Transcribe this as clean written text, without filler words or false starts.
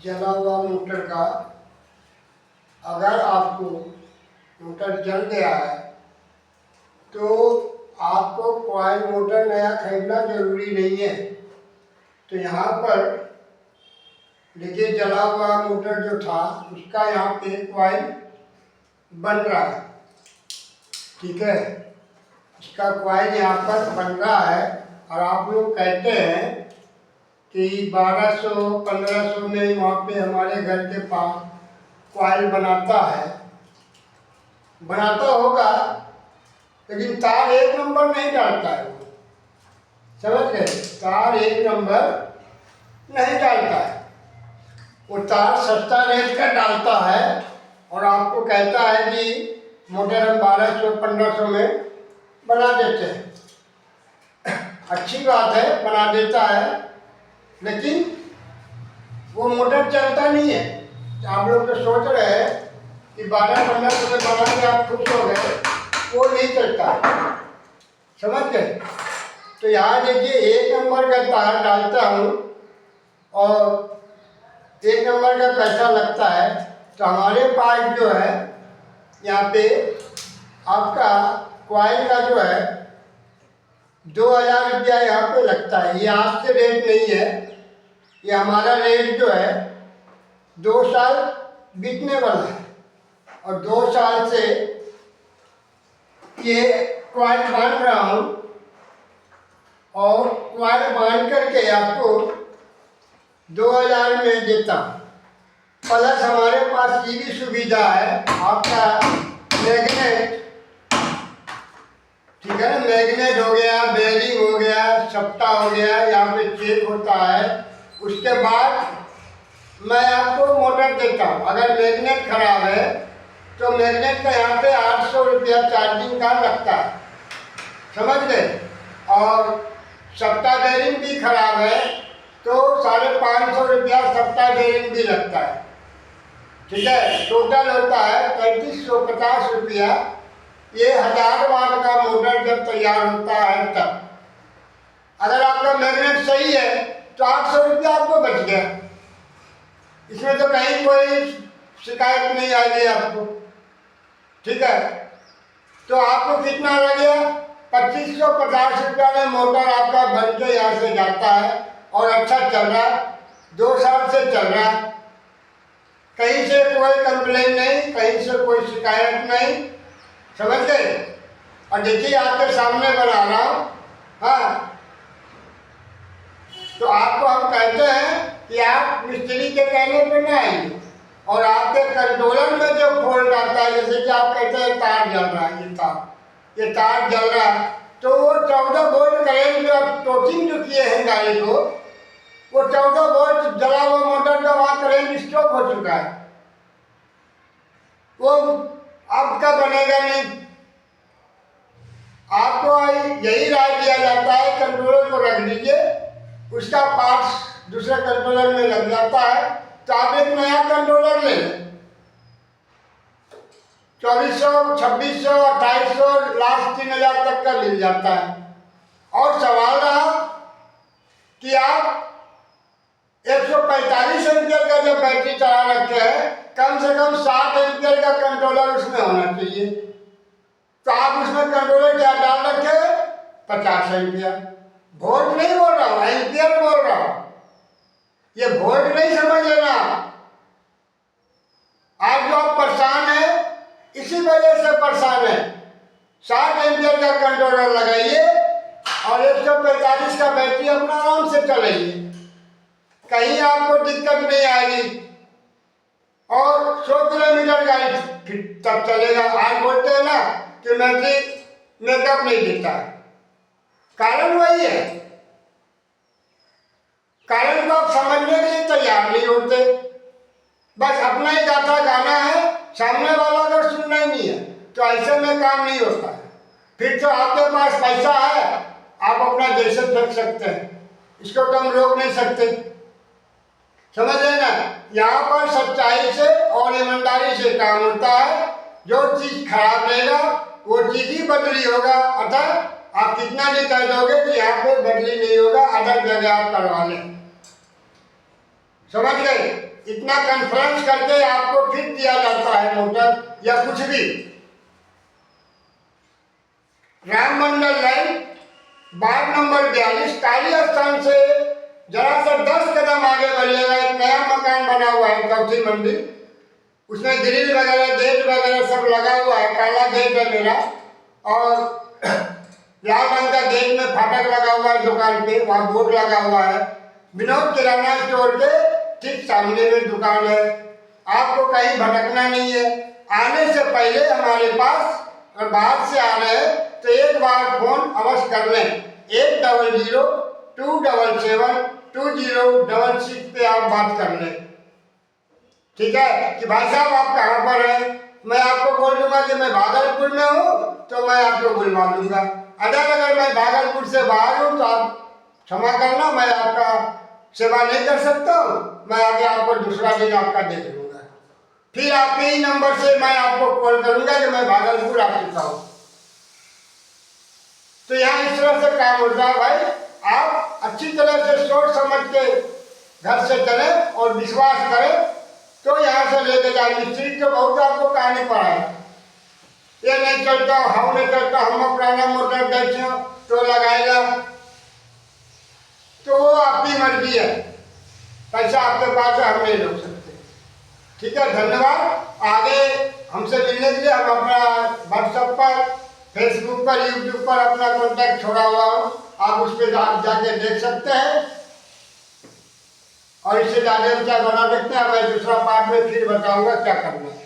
जला हुआ मोटर का अगर आपको मोटर जल गया है तो आपको कॉइल मोटर नया खरीदना जरूरी नहीं है। तो यहाँ पर देखिए जला हुआ मोटर जो था उसका यहाँ पे कॉइल बन रहा है, ठीक है। इसका कॉइल यहाँ पर बन रहा है और आप लोग कहते हैं कि 1200-1500 में वहाँ पे हमारे घर के पास कॉइल बनाता होगा, लेकिन तार एक नंबर नहीं डालता है वो, समझ गए। तार एक नंबर नहीं डालता है, वो तार सस्ता रेट का डालता है और आपको कहता है कि मोटर हम 1200-1500 में बना देते हैं। अच्छी बात है, बना देता है, लेकिन वो मोटर चलता नहीं है। आप लोग तो सोच रहे हैं कि 1200-1500 में बना के आप खुश हो गए, वो नहीं चलता, समझ गए। तो यहाँ देखिए एक नंबर का तार डालता हूँ और 1 नंबर का पैसा लगता है। तो हमारे पास जो है यहाँ पे आपका कॉइल का जो है 2000 रुपया यहाँ पे लगता है। ये आज से रेट नहीं है, ये हमारा रेट जो है 2 साल बीतने वाला है और 2 साल से ये कॉइल बांध रहा हूँ और कॉइल बांध करके आपको 2000 में देता हूँ। प्लस हमारे पास ये भी सुविधा है, आपका मैग्नेट, ठीक है ना, मैग्नेट हो गया, बेरिंग हो गया, सप्ता हो गया, यहाँ पे चेक होता है। उसके बाद मैं आपको मोटर देता हूँ। अगर मैग्नेट खराब है तो मैग्नेट का यहाँ पे 800 रुपया चार्जिंग का लगता है, समझ गए। और सप्ता बेरिंग भी खराब है तो 550 रुपया सप्ता बेरिंग भी लगता है, ठीक है। टोटल होता है 3550 रुपया। ये 1000 वाट का मोटर जब तैयार होता है तब। अगर आपका मैग्नेट सही है तो 800 रुपया आपको बच गया, इसमें तो कहीं कोई शिकायत नहीं आएगी आपको, ठीक है। तो आपको कितना लग गया? 2550 रुपया में मोटर आपका बन के यहाँ से जाता है और अच्छा चल रहा है, 2 साल से चल रहा है, कहीं से कोई कंप्लेन नहीं, कहीं से कोई शिकायत नहीं, समझ गए। और देखिए आपके सामने बना रहा हूँ, हाँ। तो आपको हम कहते हैं कि आप मिस्त्री के कहने पे ना आइए और आपके कंट्रोलर में जो फॉल्ट आता है, जैसे कि आप कहते हैं तार जल रहा है, ये तार जल रहा है, तो वो 14 वोल्ट करेंट जो आप टोचिंग जो किए हैं गाड़ी को, वो 14 वोल्ट जला हुआ मोटर का वहाँ करेंट स्टॉप हो चुका है, वो अब का बनेगा नहीं। आपको यही राय दिया जाता है कंट्रोलर को रख दीजिए, उसका पार्ट्स दूसरे कंट्रोलर में लग जाता है तो आप एक नया कंट्रोलर ले लें। 2400, 2600, 2800, लास्ट 3000 तक का मिल जाता है। और सवाल रहा कि आप 145 एम्पियर का जब बैटरी चला रखे हैं, कम से कम 60 एम्पियर का कंट्रोलर उसमें होना चाहिए। तो आप उसमें कंट्रोलर क्या डाल रखे? 50 एम्पियर। वोल्ट नहीं बोल रहा हूँ, एम्पियर बोल रहा हूँ, ये वोल्ट नहीं समझ लेना। आज जो आप परेशान है इसी वजह से परेशान है। 60 एम्पियर का कंट्रोलर लगाइए और 145 का बैटरी अपना आराम से चलाइए, कहीं आपको दिक्कत नहीं आएगी और 100 किलोमीटर गाड़ी तब चलेगा। आज बोलते हैं ना कि बैटरी मेकअप नहीं देता है, कारण वही है। कारण को आप समझने के लिए तैयार नहीं होते, बस अपना ही गाता गाना है, सामने वाला अगर सुनना ही नहीं है तो ऐसे में काम नहीं होता है। फिर तो आपके पास पैसा है, आप अपना जैसे फेंक सकते हैं, इसको तो हम रोक नहीं सकते, समझ लेना। यहाँ पर सच्चाई से और ईमानदारी से काम होता है। जो चीज खराब रहेगा वो चीज ही बदली होगा, अतः आप कितना भी कह दोगे कि यहाँ पे बदली नहीं होगा, अदर जगह आप करवा लें, समझ गए। इतना कॉन्फ्रेंस करके आपको फिट दिया जाता है मोटर या कुछ भी। राम मंडल लाइन वार्ड नंबर 42 काली स्थान से जरा सा 10 कदम आगे बढ़िएगा, एक नया मकान बना हुआ है चौथी मंजिल, उसमें ग्रिल वगैरह गेट वगैरह सब लगा हुआ है, काला गेट है मेरा और लाल रंग का गेट में फाटक लगा हुआ है दुकान पे, वहाँ बोर्ड लगा हुआ है। विनोद किराना स्टोर के ठीक सामने में दुकान है, आपको कहीं भटकना नहीं है। आने से पहले हमारे पास अगर बाहर से आ रहे हैं तो एक बार फोन अवश्य कर लें, 800-277-2066 पे आप बात कर लें, ठीक है, कि भाई साहब आप कहाँ पर हैं। मैं आपको बोल दूंगा कि मैं भागलपुर में हूँ तो मैं आपको बुलवा दूंगा। अगर मैं भागलपुर से बाहर हूँ तो आप क्षमा करना, मैं आपका सेवा नहीं कर सकता हूँ, मैं आगे आपको दूसरा दिन आपका देख लूँगा। फिर आपके ही नंबर से मैं आपको कॉल करूँगा कि मैं भागलपुर आ चुका हूँ। तो यहाँ इस तरह से काम होता है भाई, आप अच्छी तरह से सोच समझ के घर से चलें और विश्वास करें तो यहाँ से लेके जाए। मिस्त्री तो बहुत आपको कहानी पड़ा है, ये नहीं चलता हम नहीं चलता, हम पुराना मोटर देखिए तो लगाएगा, तो वो आपकी मर्जी है, पैसा आपके पास है, हम नहीं रोक सकते, ठीक है। धन्यवाद। आगे हमसे मिलने के लिए हम अपना व्हाट्सएप पर, फेसबुक पर, यूट्यूब पर अपना कॉन्टैक्ट छोड़ा हुआ हो, आप उस पर जाके देख सकते हैं और इससे ज़्यादा क्या बना सकते हैं। मैं दूसरा पार्ट में फिर बताऊंगा क्या करना है।